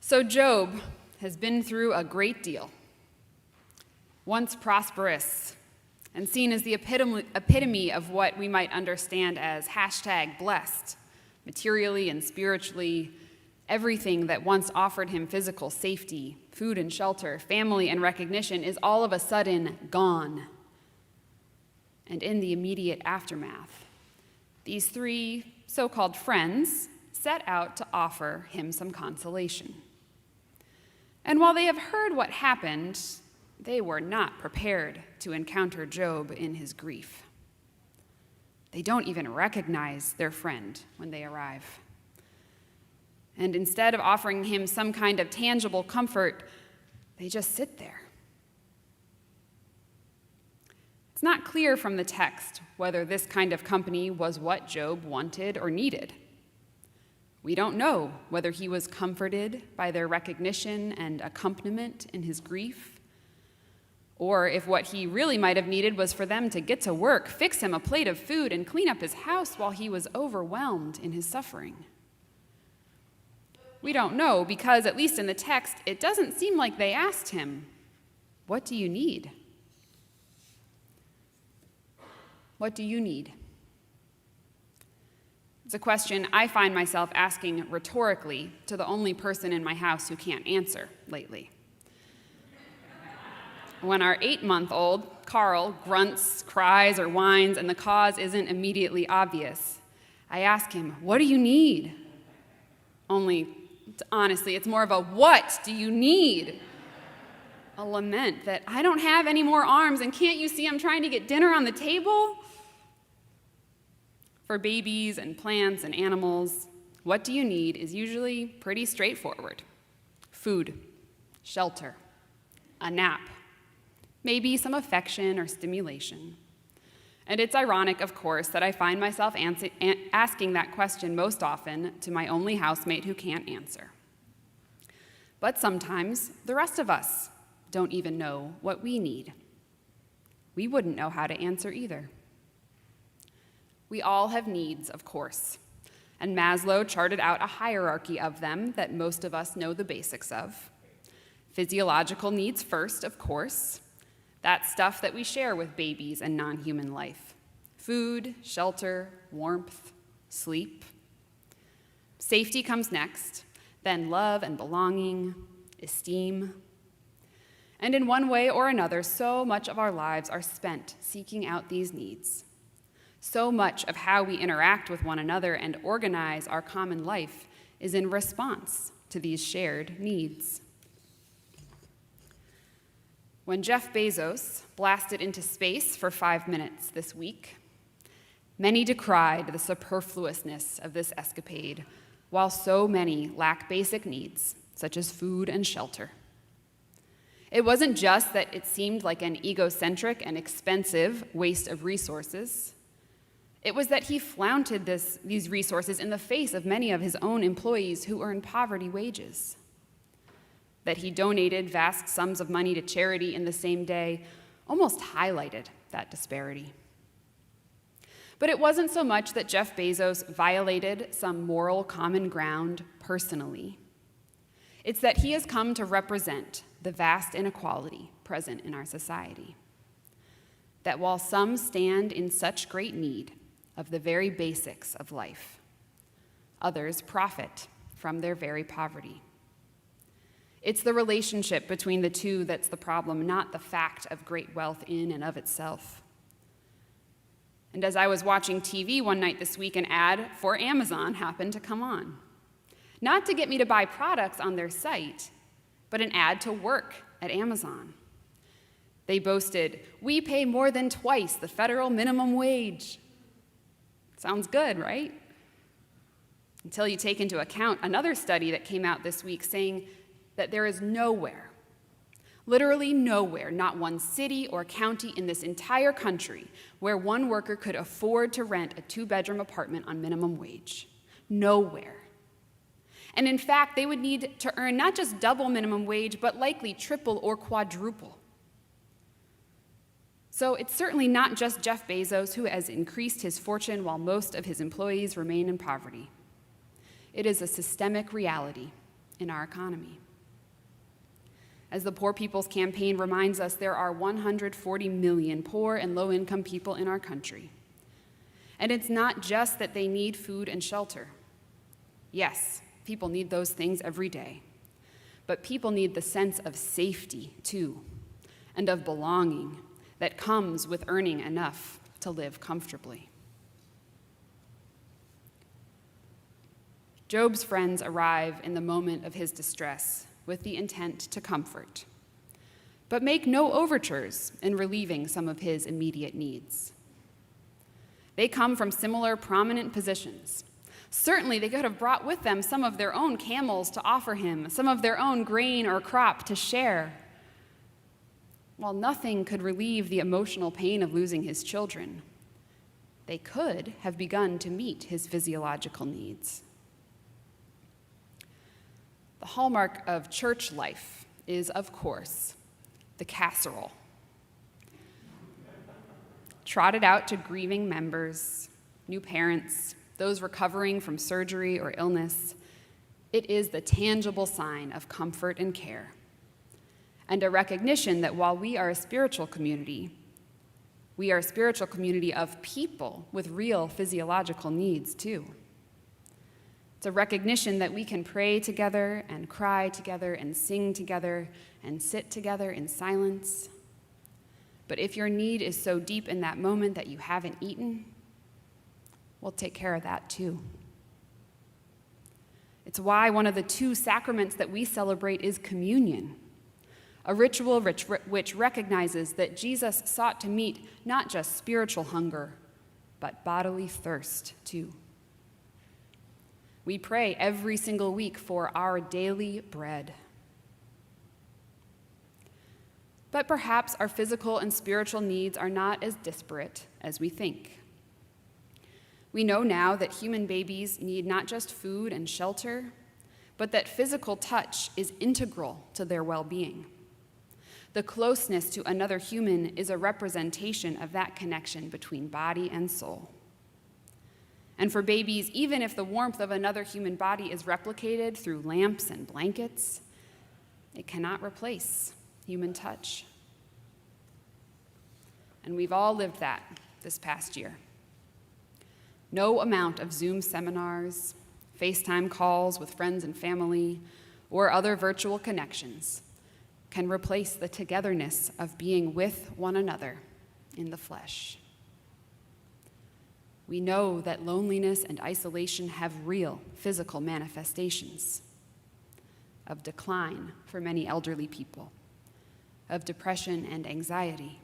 So Job has been through a great deal. Once prosperous and seen as the epitome of what we might understand as #blessed, materially and spiritually, everything that once offered him physical safety, food and shelter, family and recognition is all of a sudden gone. And in the immediate aftermath, these three so-called friends set out to offer him some consolation. And while they have heard what happened, they were not prepared to encounter Job in his grief. They don't even recognize their friend when they arrive. And instead of offering him some kind of tangible comfort, they just sit there. It's not clear from the text whether this kind of company was what Job wanted or needed. We don't know whether he was comforted by their recognition and accompaniment in his grief, or if what he really might have needed was for them to get to work, fix him a plate of food, and clean up his house while he was overwhelmed in his suffering. We don't know because, at least in the text, it doesn't seem like they asked him, "What do you need?" What do you need? It's a question I find myself asking rhetorically to the only person in my house who can't answer lately. When our 8-month-old, Carl, grunts, cries, or whines, and the cause isn't immediately obvious, I ask him, "What do you need?" Only, honestly, it's more of a "what do you need?" A lament that I don't have any more arms, and can't you see I'm trying to get dinner on the table? For babies and plants and animals, what do you need is usually pretty straightforward. Food, shelter, a nap, maybe some affection or stimulation. And it's ironic, of course, that I find myself asking that question most often to my only housemate who can't answer. But sometimes the rest of us don't even know what we need. We wouldn't know how to answer either. We all have needs, of course, and Maslow charted out a hierarchy of them that most of us know the basics of. Physiological needs first, of course. That's stuff that we share with babies and non-human life. Food, shelter, warmth, sleep. Safety comes next, then love and belonging, esteem. And in one way or another, so much of our lives are spent seeking out these needs. So much of how we interact with one another and organize our common life is in response to these shared needs. When Jeff Bezos blasted into space for 5 minutes this week, many decried the superfluousness of this escapade, while so many lack basic needs, such as food and shelter. It wasn't just that it seemed like an egocentric and expensive waste of resources. It was that he flaunted these resources in the face of many of his own employees who earn poverty wages. That he donated vast sums of money to charity in the same day almost highlighted that disparity. But it wasn't so much that Jeff Bezos violated some moral common ground personally. It's that he has come to represent the vast inequality present in our society. That while some stand in such great need of the very basics of life, others profit from their very poverty. It's the relationship between the two that's the problem, not the fact of great wealth in and of itself. And as I was watching TV one night this week, an ad for Amazon happened to come on. Not to get me to buy products on their site, but an ad to work at Amazon. They boasted, "We pay more than twice the federal minimum wage." Sounds good, right? Until you take into account another study that came out this week saying that there is nowhere, literally nowhere, not one city or county in this entire country where one worker could afford to rent a 2-bedroom apartment on minimum wage. Nowhere. And in fact, they would need to earn not just double minimum wage, but likely triple or quadruple. So it's certainly not just Jeff Bezos who has increased his fortune while most of his employees remain in poverty. It is a systemic reality in our economy. As the Poor People's Campaign reminds us, there are 140 million poor and low-income people in our country. And it's not just that they need food and shelter. Yes, people need those things every day. But people need the sense of safety, too, and of belonging that comes with earning enough to live comfortably. Job's friends arrive in the moment of his distress with the intent to comfort, but make no overtures in relieving some of his immediate needs. They come from similar prominent positions. Certainly, they could have brought with them some of their own camels to offer him, some of their own grain or crop to share. While nothing could relieve the emotional pain of losing his children, they could have begun to meet his physiological needs. The hallmark of church life is, of course, the casserole. Trotted out to grieving members, new parents, those recovering from surgery or illness, it is the tangible sign of comfort and care, and a recognition that while we are a spiritual community, we are a spiritual community of people with real physiological needs too. It's a recognition that we can pray together and cry together and sing together and sit together in silence. But if your need is so deep in that moment that you haven't eaten, we'll take care of that too. It's why one of the two sacraments that we celebrate is communion, a ritual which recognizes that Jesus sought to meet not just spiritual hunger, but bodily thirst too. We pray every single week for our daily bread. But perhaps our physical and spiritual needs are not as disparate as we think. We know now that human babies need not just food and shelter, but that physical touch is integral to their well-being. The closeness to another human is a representation of that connection between body and soul. And for babies, even if the warmth of another human body is replicated through lamps and blankets, it cannot replace human touch. And we've all lived that this past year. No amount of Zoom seminars, FaceTime calls with friends and family, or other virtual connections can replace the togetherness of being with one another in the flesh. We know that loneliness and isolation have real physical manifestations of decline for many elderly people, of depression and anxiety,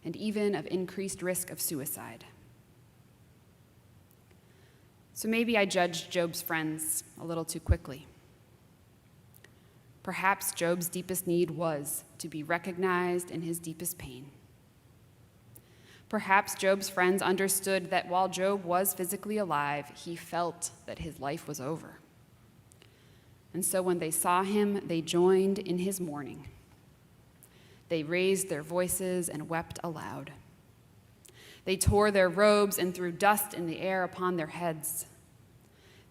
and even of increased risk of suicide. So maybe I judged Job's friends a little too quickly. Perhaps Job's deepest need was to be recognized in his deepest pain. Perhaps Job's friends understood that while Job was physically alive, he felt that his life was over. And so when they saw him, they joined in his mourning. They raised their voices and wept aloud. They tore their robes and threw dust in the air upon their heads.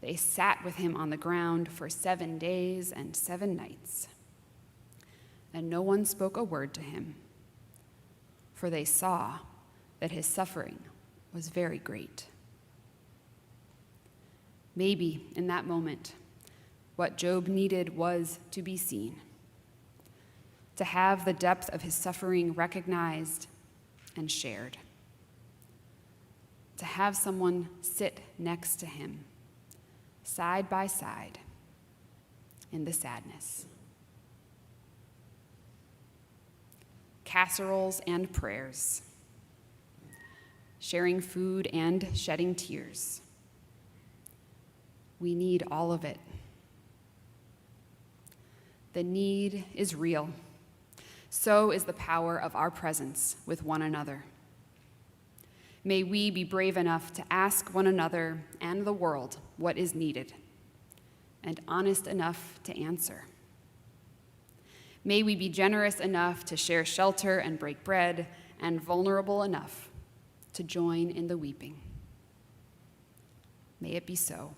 They sat with him on the ground for 7 days and 7 nights. And no one spoke a word to him, for they saw that his suffering was very great. Maybe in that moment, what Job needed was to be seen, to have the depth of his suffering recognized and shared, to have someone sit next to him, side by side, in the sadness. Casseroles and prayers, sharing food and shedding tears. We need all of it. The need is real. So is the power of our presence with one another. May we be brave enough to ask one another and the world what is needed, and honest enough to answer. May we be generous enough to share shelter and break bread, and vulnerable enough to join in the weeping. May it be so.